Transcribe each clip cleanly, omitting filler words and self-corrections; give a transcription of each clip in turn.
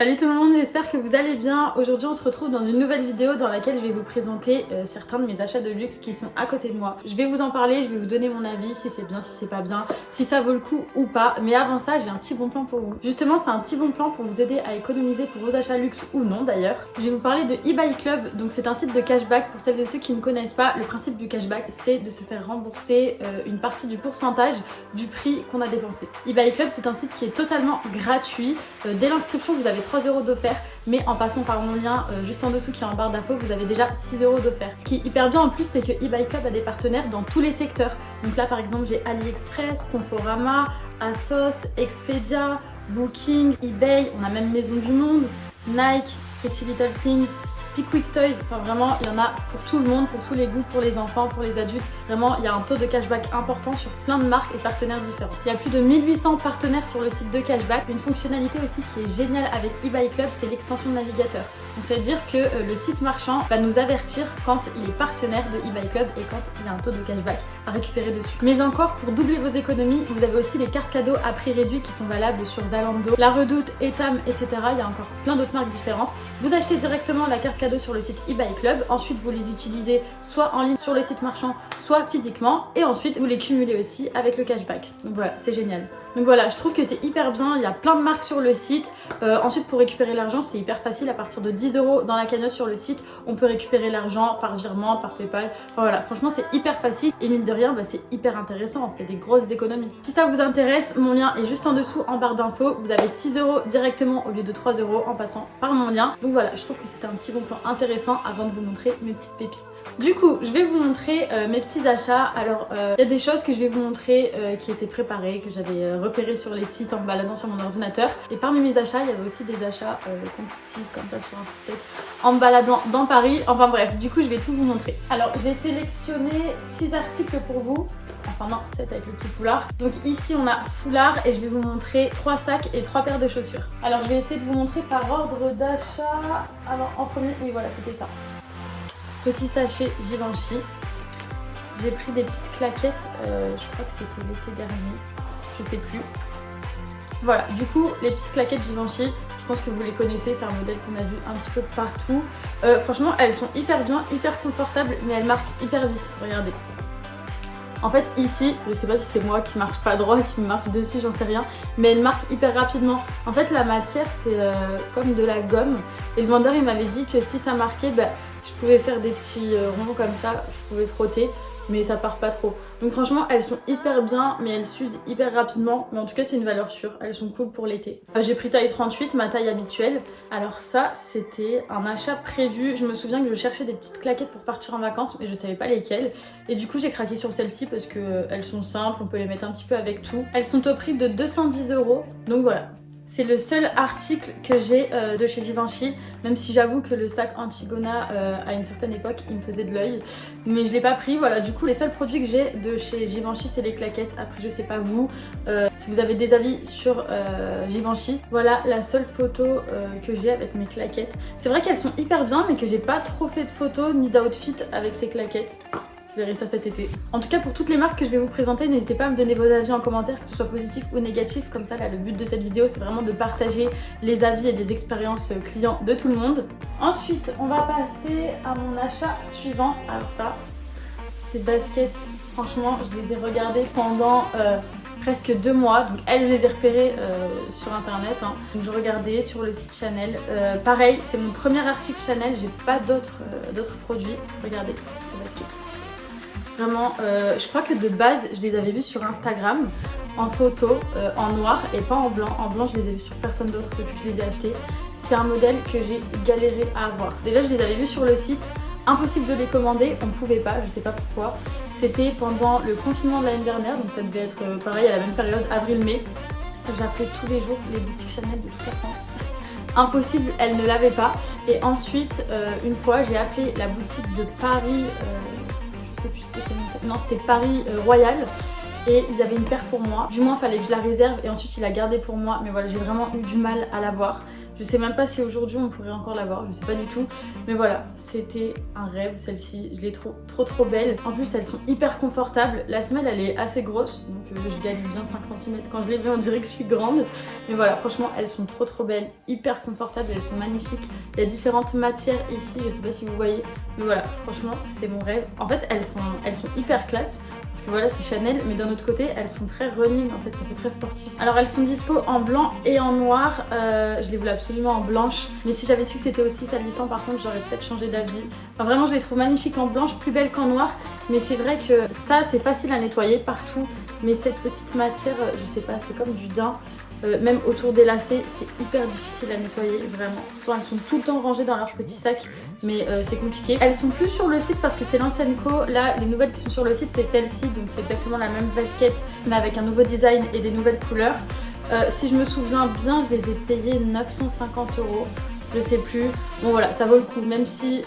Salut tout le monde, j'espère que vous allez bien. Aujourd'hui on se retrouve dans une nouvelle vidéo dans laquelle je vais vous présenter certains de mes achats de luxe qui sont à côté de moi. Je vais vous en parler, je vais vous donner mon avis, si c'est bien, si c'est pas bien, si ça vaut le coup ou pas. Mais avant ça, j'ai un petit bon plan pour vous. Justement, c'est un petit bon plan pour vous aider à économiser pour vos achats luxe ou non d'ailleurs. Je vais vous parler de eBay Club, donc c'est un site de cashback. Pour celles et ceux qui ne connaissent pas, le principe du cashback, c'est de se faire rembourser une partie du pourcentage du prix qu'on a dépensé. eBay Club, c'est un site qui est totalement gratuit. Dès l'inscription, vous avez 3 € d'offert, mais en passant par mon lien juste en dessous qui est en barre d'infos, vous avez déjà 6 € d'offert. Ce qui est hyper bien en plus, c'est que eBay Club a des partenaires dans tous les secteurs. Donc là par exemple, j'ai AliExpress, Conforama, ASOS, Expedia, Booking, eBay, on a même Maison du Monde, Nike, Pretty Little Thing, Pickwick Toys, enfin vraiment il y en a pour tout le monde, pour tous les goûts, pour les enfants, pour les adultes. Vraiment il y a un taux de cashback important sur plein de marques et partenaires différents. Il y a plus de 1800 partenaires sur le site de cashback. Une fonctionnalité aussi qui est géniale avec eBay Club, c'est l'extension de navigateur. Donc ça veut dire que le site marchand va nous avertir quand il est partenaire de eBay Club et quand il y a un taux de cashback à récupérer dessus. Mais encore, pour doubler vos économies, vous avez aussi les cartes cadeaux à prix réduit qui sont valables sur Zalando, La Redoute, Etam, etc. Il y a encore plein d'autres marques différentes. Vous achetez directement la carte cadeau sur le site eBay Club, ensuite vous les utilisez soit en ligne sur le site marchand, soit physiquement, et ensuite vous les cumulez aussi avec le cashback. Donc voilà, c'est génial. Donc voilà, je trouve que c'est hyper bien, il y a plein de marques sur le site. Ensuite pour récupérer l'argent, c'est hyper facile, à partir de 10 € dans la cagnotte sur le site, on peut récupérer l'argent par virement, par PayPal. Enfin voilà, franchement c'est hyper facile et mine de rien, c'est hyper intéressant, on fait des grosses économies. Si ça vous intéresse, mon lien est juste en dessous en barre d'infos, vous avez 6 € directement au lieu de 3 € en passant par mon lien. Donc voilà, je trouve que c'était un petit bon plan intéressant avant de vous montrer mes petites pépites. Du coup, je vais vous montrer mes petits achats. Alors, il y a des choses que je vais vous montrer qui étaient préparées, que j'avais repérées sur les sites en me baladant sur mon ordinateur. Et parmi mes achats, il y avait aussi des achats compulsifs comme ça sur un truc en me baladant dans Paris. Enfin bref, du coup, je vais tout vous montrer. Alors, j'ai sélectionné 6 articles pour vous. Enfin non, 7 avec le petit foulard. Donc ici on a foulard et je vais vous montrer 3 sacs et 3 paires de chaussures. Alors je vais essayer de vous montrer par ordre d'achat. Alors en premier, oui voilà c'était ça. Petit sachet Givenchy. J'ai pris des petites claquettes, je crois que c'était l'été dernier, je sais plus. Voilà, du coup les petites claquettes Givenchy, je pense que vous les connaissez, c'est un modèle qu'on a vu un petit peu partout. Franchement elles sont hyper bien, hyper confortables, mais elles marquent hyper vite, regardez. En fait ici, je sais pas si c'est moi qui marche pas droit, qui me marche dessus, j'en sais rien, mais elle marque hyper rapidement. En fait la matière c'est comme de la gomme et le vendeur il m'avait dit que si ça marquait, je pouvais faire des petits ronds comme ça, je pouvais frotter, mais ça part pas trop. Donc franchement elles sont hyper bien, mais elles s'usent hyper rapidement, mais en tout cas c'est une valeur sûre, elles sont cool pour l'été. J'ai pris taille 38, ma taille habituelle. Alors ça c'était un achat prévu, je me souviens que je cherchais des petites claquettes pour partir en vacances, mais je savais pas lesquelles. Et du coup j'ai craqué sur celles-ci parce qu'elles sont simples, on peut les mettre un petit peu avec tout. Elles sont au prix de 210 €, donc voilà. C'est le seul article que j'ai de chez Givenchy, même si j'avoue que le sac Antigona à une certaine époque il me faisait de l'œil, mais je l'ai pas pris. Voilà, du coup les seuls produits que j'ai de chez Givenchy c'est les claquettes. Après je sais pas vous, si vous avez des avis sur Givenchy. Voilà la seule photo que j'ai avec mes claquettes. C'est vrai qu'elles sont hyper bien mais que j'ai pas trop fait de photos ni d'outfit avec ces claquettes. Vous verrez ça cet été. En tout cas pour toutes les marques que je vais vous présenter, n'hésitez pas à me donner vos avis en commentaire, que ce soit positif ou négatif. Comme ça là le but de cette vidéo c'est vraiment de partager les avis et les expériences clients de tout le monde. Ensuite on va passer à mon achat suivant. Alors ça, ces baskets, franchement je les ai regardées pendant presque 2 mois. Donc elles, je les ai repérées sur internet. Donc je regardais sur le site Chanel. Pareil, c'est mon premier article Chanel, j'ai pas d'autres produits. Regardez ces baskets. Vraiment, je crois que de base, je les avais vus sur Instagram en photo, en noir et pas en blanc. En blanc, je les ai vus sur personne d'autre depuis que je les ai achetés. C'est un modèle que j'ai galéré à avoir. Déjà, je les avais vus sur le site. Impossible de les commander, on ne pouvait pas, je sais pas pourquoi. C'était pendant le confinement de l'année dernière, donc ça devait être pareil à la même période, avril-mai. J'appelais tous les jours les boutiques Chanel de toute la France. Impossible, elles ne l'avaient pas. Et ensuite, une fois, j'ai appelé la boutique de Paris. Je sais plus si c'était... Non, c'était Paris Royal. Et ils avaient une paire pour moi. Du moins, il fallait que je la réserve et ensuite, il la gardait pour moi. Mais voilà, j'ai vraiment eu du mal à l'avoir. Je sais même pas si aujourd'hui on pourrait encore l'avoir, je sais pas du tout. Mais voilà, c'était un rêve celle-ci. Je les trouve trop belles. En plus elles sont hyper confortables. La semelle elle est assez grosse, donc je gagne bien 5 cm. Quand je les mets on dirait que je suis grande. Mais voilà, franchement elles sont trop belles, hyper confortables, elles sont magnifiques. Il y a différentes matières ici, je sais pas si vous voyez. Mais voilà, franchement c'est mon rêve. En fait elles sont hyper classe. Parce que voilà c'est Chanel, mais d'un autre côté elles font très running en fait, ça fait très sportif. Alors elles sont dispo en blanc et en noir, je les voulais absolument en blanche. Mais si j'avais su que c'était aussi salissant par contre j'aurais peut-être changé d'avis. Enfin vraiment je les trouve magnifiques en blanche, plus belles qu'en noir. Mais c'est vrai que ça c'est facile à nettoyer partout. Mais cette petite matière, je sais pas, c'est comme du daim. Même autour des lacets, c'est hyper difficile à nettoyer, vraiment. Pourtant, elles sont tout le temps rangées dans leur petit sac, mais c'est compliqué. Elles sont plus sur le site parce que c'est l'ancienne co. Là, les nouvelles qui sont sur le site, c'est celle-ci, donc c'est exactement la même basket, mais avec un nouveau design et des nouvelles couleurs. Si je me souviens bien, je les ai payées 950 €. Je sais plus. Bon voilà, ça vaut le coup, même si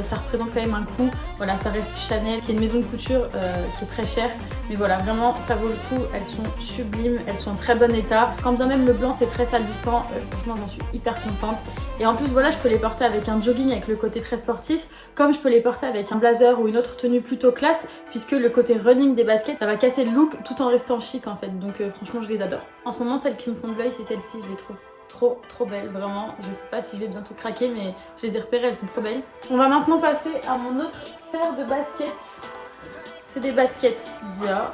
ça représente quand même un coût. Voilà, ça reste Chanel, qui est une maison de couture qui est très chère. Mais voilà, vraiment, ça vaut le coup. Elles sont sublimes, elles sont en très bon état. Quand bien même le blanc c'est très salissant, franchement j'en suis hyper contente. Et en plus voilà, je peux les porter avec un jogging avec le côté très sportif, comme je peux les porter avec un blazer ou une autre tenue plutôt classe, puisque le côté running des baskets, ça va casser le look tout en restant chic en fait. Donc franchement je les adore. En ce moment, celles qui me font de l'œil, c'est celles-ci, je les trouve trop belles, vraiment. Je sais pas si je vais bientôt craquer, mais je les ai repérées, elles sont trop belles. On va maintenant passer à mon autre paire de baskets. C'est des baskets Dior.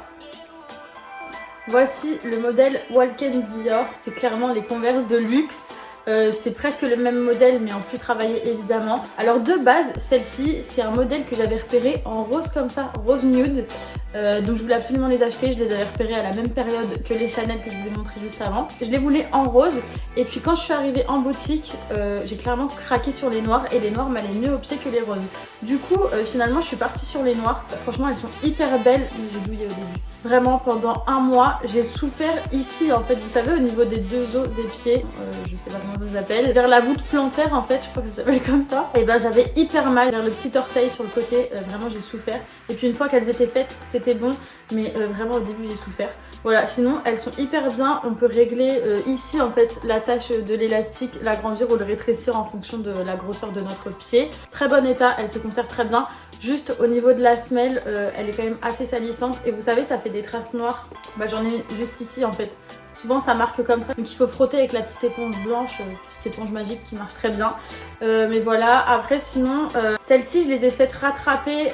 Voici le modèle Walken Dior. C'est clairement les Converse de luxe. C'est presque le même modèle mais en plus travaillé évidemment. Alors de base, celle-ci c'est un modèle que j'avais repéré en rose comme ça, rose nude. Donc je voulais absolument les acheter, je les avais repérés à la même période que les Chanel que je vous ai montré juste avant. Je les voulais en rose et puis quand je suis arrivée en boutique, j'ai clairement craqué sur les noirs et les noirs m'allaient mieux aux pieds que les roses. Du coup finalement je suis partie sur les noirs. Franchement elles sont hyper belles, mais j'ai douillé au début. Vraiment pendant un mois j'ai souffert ici en fait, vous savez au niveau des deux os des pieds, je sais pas comment ça s'appelle, vers la voûte plantaire en fait, je crois que ça s'appelle comme ça. Et ben j'avais hyper mal vers le petit orteil sur le côté, vraiment j'ai souffert. Et puis une fois qu'elles étaient faites c'était bon, mais vraiment au début j'ai souffert. Voilà, sinon elles sont hyper bien, on peut régler ici en fait la tache de l'élastique, l'agrandir ou le rétrécir en fonction de la grosseur de notre pied. Très bon état, elle se conserve très bien. Juste au niveau de la semelle, elle est quand même assez salissante et vous savez ça fait des traces noires. Bah j'en ai juste ici en fait. Souvent ça marque comme ça, donc il faut frotter avec la petite éponge blanche, petite éponge magique qui marche très bien. Mais voilà, après sinon, celles-ci je les ai faites rattraper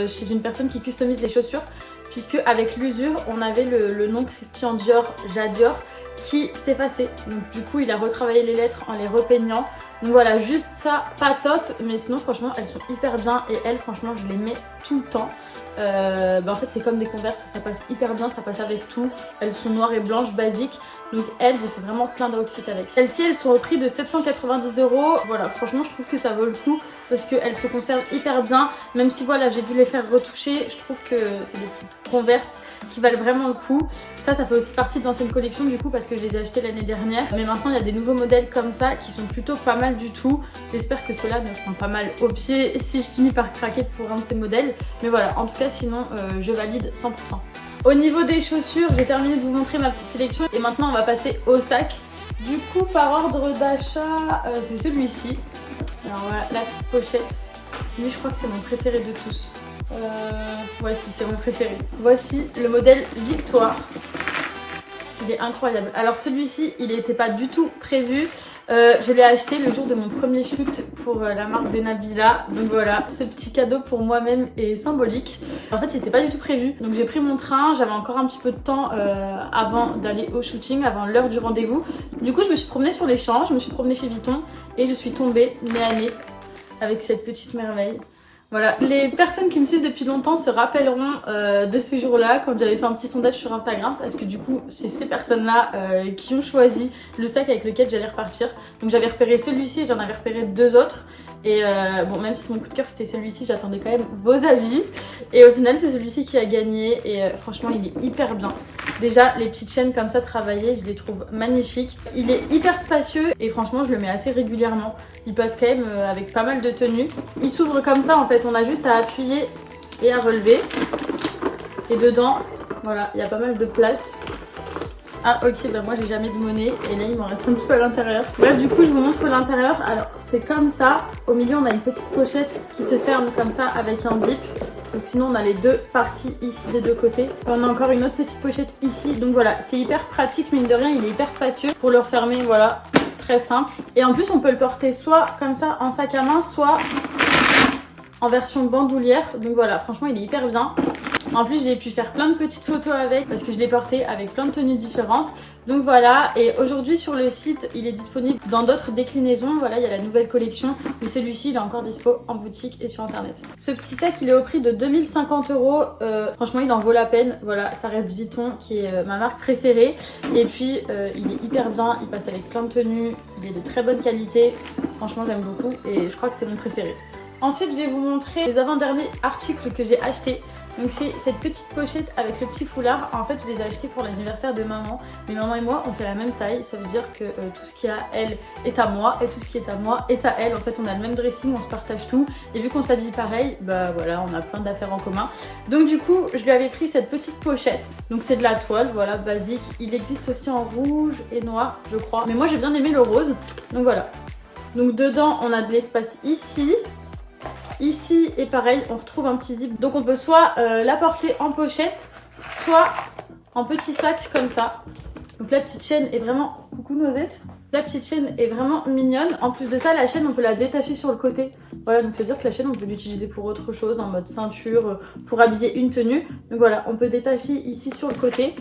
chez une personne qui customise les chaussures, puisque avec l'usure on avait le nom Christian Dior, Jadior, qui s'effaçait. Donc du coup il a retravaillé les lettres en les repeignant. Donc voilà, juste ça, pas top, mais sinon franchement elles sont hyper bien et elles franchement je les mets tout le temps. En fait c'est comme des Converse, ça passe hyper bien, ça passe avec tout. Elles sont noires et blanches, basiques. Donc elles, j'ai fait vraiment plein d'outfits avec. Celles-ci, elles sont au prix de 790 €. Voilà, franchement je trouve que ça vaut le coup parce qu'elles se conservent hyper bien. Même si voilà, j'ai dû les faire retoucher, je trouve que c'est des petites Converse qui valent vraiment le coup. Ça fait aussi partie de l'ancienne collection du coup parce que je les ai achetées l'année dernière. Mais maintenant il y a des nouveaux modèles comme ça qui sont plutôt pas mal du tout. J'espère que ceux-là me feront pas mal au pied si je finis par craquer pour un de ces modèles. Mais voilà, en tout cas sinon je valide 100%. Au niveau des chaussures, j'ai terminé de vous montrer ma petite sélection et maintenant on va passer au sac. Du coup par ordre d'achat, c'est celui-ci. Alors voilà, la petite pochette. Lui je crois que c'est mon préféré de tous. Voici, c'est mon préféré. Voici le modèle Victoire. Il est incroyable. Alors celui-ci, il n'était pas du tout prévu. Je l'ai acheté le jour de mon premier shoot pour la marque de Nabila. Donc voilà, ce petit cadeau pour moi-même est symbolique. En fait, il n'était pas du tout prévu. Donc j'ai pris mon train, j'avais encore un petit peu de temps avant d'aller au shooting, avant l'heure du rendez-vous. Du coup, je me suis promenée sur les champs, je me suis promenée chez Vuitton et je suis tombée nez à nez avec cette petite merveille. Voilà, les personnes qui me suivent depuis longtemps se rappelleront de ce jour-là quand j'avais fait un petit sondage sur Instagram parce que du coup c'est ces personnes-là qui ont choisi le sac avec lequel j'allais repartir. Donc j'avais repéré celui-ci et j'en avais repéré deux autres. Et bon, même si mon coup de cœur c'était celui-ci, j'attendais quand même vos avis. Et au final c'est celui-ci qui a gagné et franchement il est hyper bien. Déjà les petites chaînes comme ça travaillées, je les trouve magnifiques. Il est hyper spacieux et franchement je le mets assez régulièrement. Il passe quand même avec pas mal de tenues. Il s'ouvre comme ça en fait, on a juste à appuyer et à relever. Et dedans, voilà, il y a pas mal de place. Ah ok, bah moi j'ai jamais de monnaie et là il m'en reste un petit peu à l'intérieur. Bref, du coup je vous montre l'intérieur. Alors c'est comme ça, au milieu on a une petite pochette qui se ferme comme ça avec un zip. Donc sinon on a les deux parties ici des deux côtés. On a encore une autre petite pochette ici. Donc voilà, c'est hyper pratique, mine de rien, il est hyper spacieux pour le refermer, voilà, très simple. Et en plus on peut le porter soit comme ça en sac à main, soit en version bandoulière. Donc voilà, franchement il est hyper bien. En plus j'ai pu faire plein de petites photos avec parce que je l'ai porté avec plein de tenues différentes. Donc voilà, et aujourd'hui sur le site il est disponible dans d'autres déclinaisons. Voilà, il y a la nouvelle collection, mais celui-ci il est encore dispo en boutique et sur internet. Ce petit sac il est au prix de 2050 €. Franchement il en vaut la peine. Voilà, ça reste Vuitton qui est ma marque préférée. Et puis il est hyper bien, il passe avec plein de tenues, il est de très bonne qualité. Franchement j'aime beaucoup et je crois que c'est mon préféré. Ensuite je vais vous montrer les avant-derniers articles que j'ai achetés. Donc c'est cette petite pochette avec le petit foulard. En fait je les ai achetés pour l'anniversaire de maman. Mais maman et moi on fait la même taille. Ça veut dire que tout ce qui est à elle est à moi et tout ce qui est à moi est à elle. En fait on a le même dressing, on se partage tout. Et vu qu'on s'habille pareil, bah voilà, on a plein d'affaires en commun. Donc du coup je lui avais pris cette petite pochette. Donc c'est de la toile, voilà, basique. Il existe aussi en rouge et noir je crois. Mais moi j'ai bien aimé le rose. Donc voilà. Donc dedans on a de l'espace ici. Ici et pareil on retrouve un petit zip, donc on peut soit la porter en pochette, soit en petit sac comme ça. Donc la petite chaîne est vraiment, coucou Noisette, la petite chaîne est vraiment mignonne. En plus de ça la chaîne on peut la détacher sur le côté. Voilà, donc ça veut dire que la chaîne on peut l'utiliser pour autre chose, en mode ceinture, pour habiller une tenue. Donc voilà, on peut détacher ici sur le côté.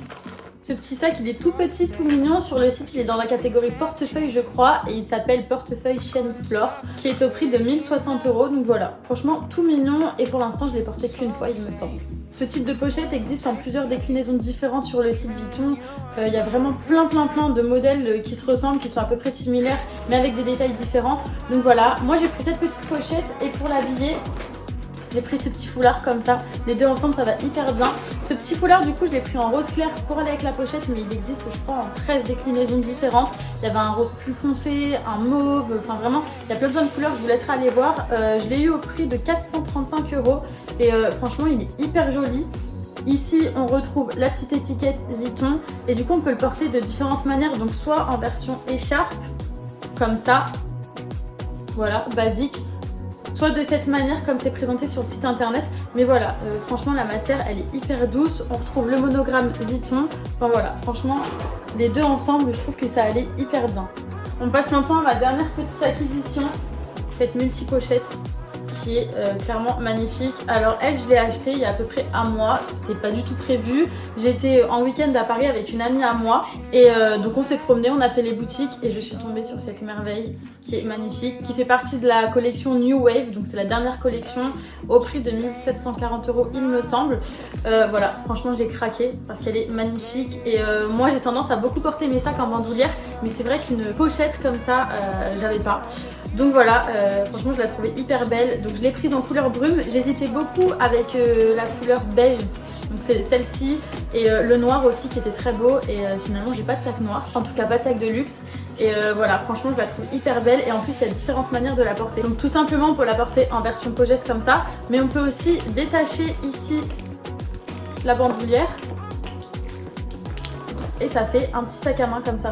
Ce petit sac il est tout petit, tout mignon. Sur le site il est dans la catégorie portefeuille je crois. Et il s'appelle portefeuille chaîne Flore, qui est au prix de 1060 €. Donc voilà, franchement tout mignon. Et pour l'instant je l'ai porté qu'une fois il me semble. Ce type de pochette existe en plusieurs déclinaisons différentes sur le site Vuitton. Il y a vraiment plein de modèles qui se ressemblent, qui sont à peu près similaires, mais avec des détails différents. Donc voilà, moi j'ai pris cette petite pochette et pour l'habiller, j'ai pris ce petit foulard comme ça. Les deux ensemble ça va hyper bien. Ce petit foulard du coup je l'ai pris en rose clair pour aller avec la pochette, mais il existe je crois en 13 déclinaisons différentes. Il y avait un rose plus foncé, un mauve, enfin vraiment il y a plein de couleurs, je vous laisserai aller voir. Je l'ai eu au prix de 435 € et franchement il est hyper joli. Ici on retrouve la petite étiquette Vuitton et du coup on peut le porter de différentes manières, donc soit en version écharpe comme ça, voilà, basique, soit de cette manière comme c'est présenté sur le site internet. Mais voilà, franchement la matière elle est hyper douce. On retrouve le monogramme Vuitton. Enfin voilà, franchement les deux ensemble je trouve que ça allait hyper bien. On passe maintenant à ma dernière petite acquisition, cette multi-pochette qui est clairement magnifique. Alors elle je l'ai achetée il y a à peu près un mois, c'était pas du tout prévu. J'étais en week-end à Paris avec une amie à moi et donc on s'est promené, on a fait les boutiques et je suis tombée sur cette merveille qui est magnifique, qui fait partie de la collection New Wave, donc c'est la dernière collection au prix de 1740 € il me semble. Voilà, franchement j'ai craqué parce qu'elle est magnifique et moi j'ai tendance à beaucoup porter mes sacs en bandoulière, mais c'est vrai qu'une pochette comme ça j'avais pas. Donc voilà, franchement je la trouvais hyper belle, donc je l'ai prise en couleur brume. J'hésitais beaucoup avec la couleur beige, donc c'est celle-ci, et le noir aussi qui était très beau, et finalement j'ai pas de sac noir, en tout cas pas de sac de luxe. Et voilà, franchement je la trouve hyper belle et en plus il y a différentes manières de la porter. Donc tout simplement on peut la porter en version pochette comme ça, mais on peut aussi détacher ici la bandoulière et ça fait un petit sac à main comme ça.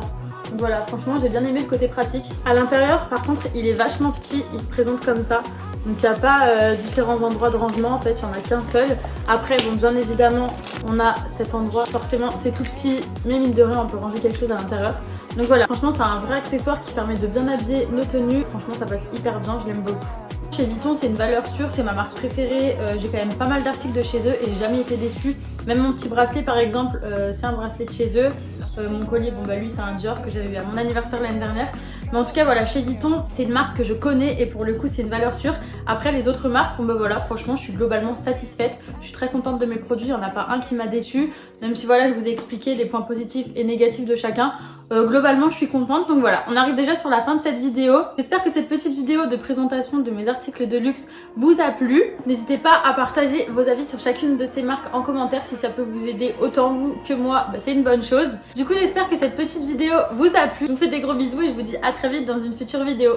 Donc voilà, franchement j'ai bien aimé le côté pratique. À l'intérieur par contre il est vachement petit, il se présente comme ça. Donc il n'y a pas différents endroits de rangement, en fait il n'y en a qu'un seul. Après bon bien évidemment on a cet endroit, forcément c'est tout petit, mais mine de rien on peut ranger quelque chose à l'intérieur. Donc voilà, franchement c'est un vrai accessoire qui permet de bien habiller nos tenues. Franchement ça passe hyper bien, je l'aime beaucoup. Chez Vuitton c'est une valeur sûre, c'est ma marque préférée. J'ai quand même pas mal d'articles de chez eux et j'ai jamais été déçue. Même mon petit bracelet par exemple, c'est un bracelet de chez eux. Mon collier, bon bah lui c'est un Dior que j'avais eu à mon anniversaire l'année dernière. Mais en tout cas voilà, chez Vuitton c'est une marque que je connais et pour le coup c'est une valeur sûre. Après les autres marques, bon bah voilà, franchement je suis globalement satisfaite. Je suis très contente de mes produits, il n'y en a pas un qui m'a déçue. Même si voilà je vous ai expliqué les points positifs et négatifs de chacun. Globalement je suis contente. Donc voilà, on arrive déjà sur la fin de cette vidéo. J'espère que cette petite vidéo de présentation de mes articles de luxe vous a plu. N'hésitez pas à partager vos avis sur chacune de ces marques en commentaire. Si ça peut vous aider autant vous que moi, bah, c'est une bonne chose. Du coup j'espère que cette petite vidéo vous a plu. Je vous fais des gros bisous et je vous dis à très vite dans une future vidéo.